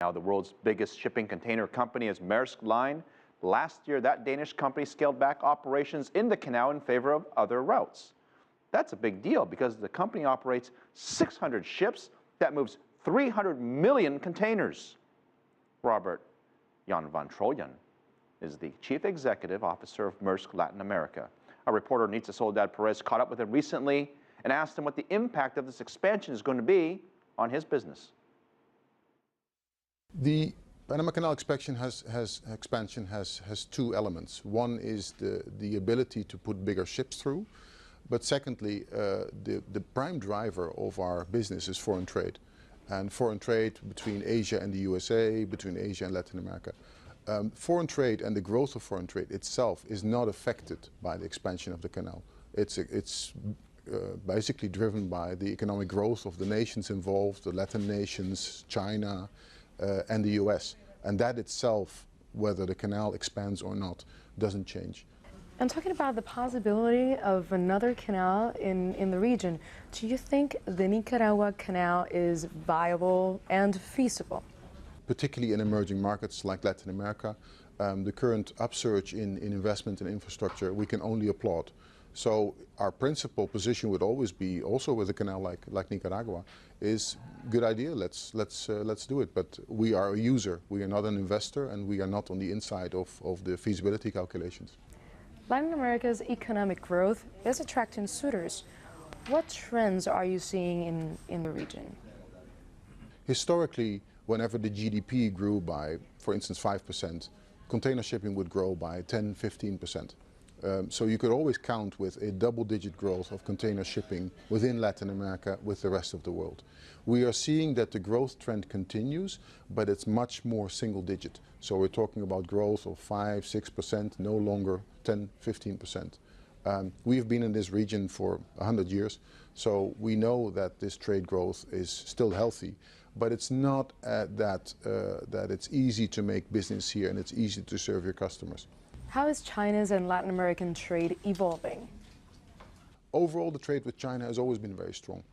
Now, the world's biggest shipping container company is Maersk Line. Last year, that Danish company scaled back operations in the canal in favor of other routes. That's a big deal because the company operates 600 ships that moves 300 million containers. Robbert Jan van Trooijen is the Chief Executive Officer of Maersk Latin America. Our reporter Nitza Soledad-Perez caught up with him recently and asked him what the impact of this expansion is going to be on his business. The Panama Canal expansion has two elements. One is the ability to put bigger ships through, but secondly, the prime driver of our business is foreign trade. And foreign trade between Asia and the USA, between Asia and Latin America. Foreign trade and the growth of foreign trade itself is not affected by the expansion of the canal. It's basically driven by the economic growth of the nations involved, the Latin nations, China, and the US. And that itself, whether the canal expands or not, doesn't change. And talking about the possibility of another canal in the region, do you think the Nicaragua Canal is viable and feasible? Particularly in emerging markets like Latin America, the current upsurge in investment and infrastructure, we can only applaud. So our principal position would always be, also with a canal like Nicaragua, is good idea. Let's do it. But we are a user. We are not an investor, and we are not on the inside of the feasibility calculations. Latin America's economic growth is attracting suitors. What trends are you seeing in the region? Historically, whenever the GDP grew by, for instance, 5%, container shipping would grow by 10–15%. So you could always count with a double-digit growth of container shipping within Latin America with the rest of the world. We are seeing that the growth trend continues, but it's much more single-digit. So we're talking about growth of 5–6%, no longer 10–15%. We've been in this region for 100 years, so we know that this trade growth is still healthy, but it's not that it's easy to make business here and it's easy to serve your customers. How is China's and Latin American trade evolving? Overall, the trade with China has always been very strong.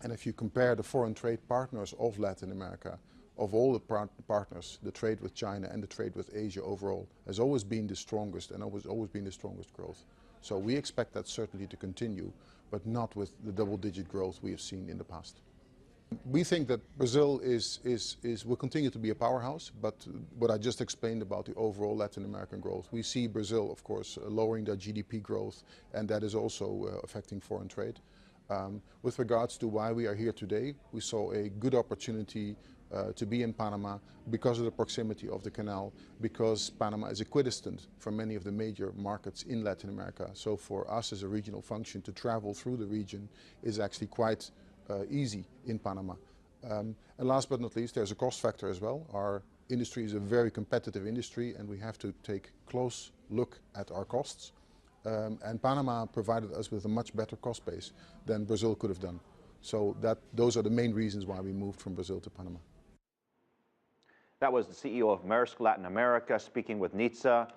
And if you compare the foreign trade partners of Latin America, of all the partners, the trade with China and the trade with Asia overall has always been the strongest and always been the strongest growth. So we expect that certainly to continue, but not with the double-digit growth we have seen in the past. We think that Brazil will continue to be a powerhouse, but what I just explained about the overall Latin American growth, we see Brazil, of course, lowering their GDP growth, and that is also affecting foreign trade. With regards to why we are here today, we saw a good opportunity to be in Panama because of the proximity of the canal, because Panama is equidistant from many of the major markets in Latin America. So for us as a regional function to travel through the region is actually quite easy in Panama. And last but not least, there's a cost factor as well. Our industry is a very competitive industry and we have to take a close look at our costs. And Panama provided us with a much better cost base than Brazil could have done. So those are the main reasons why we moved from Brazil to Panama. That was the CEO of Maersk Latin America speaking with Nitza.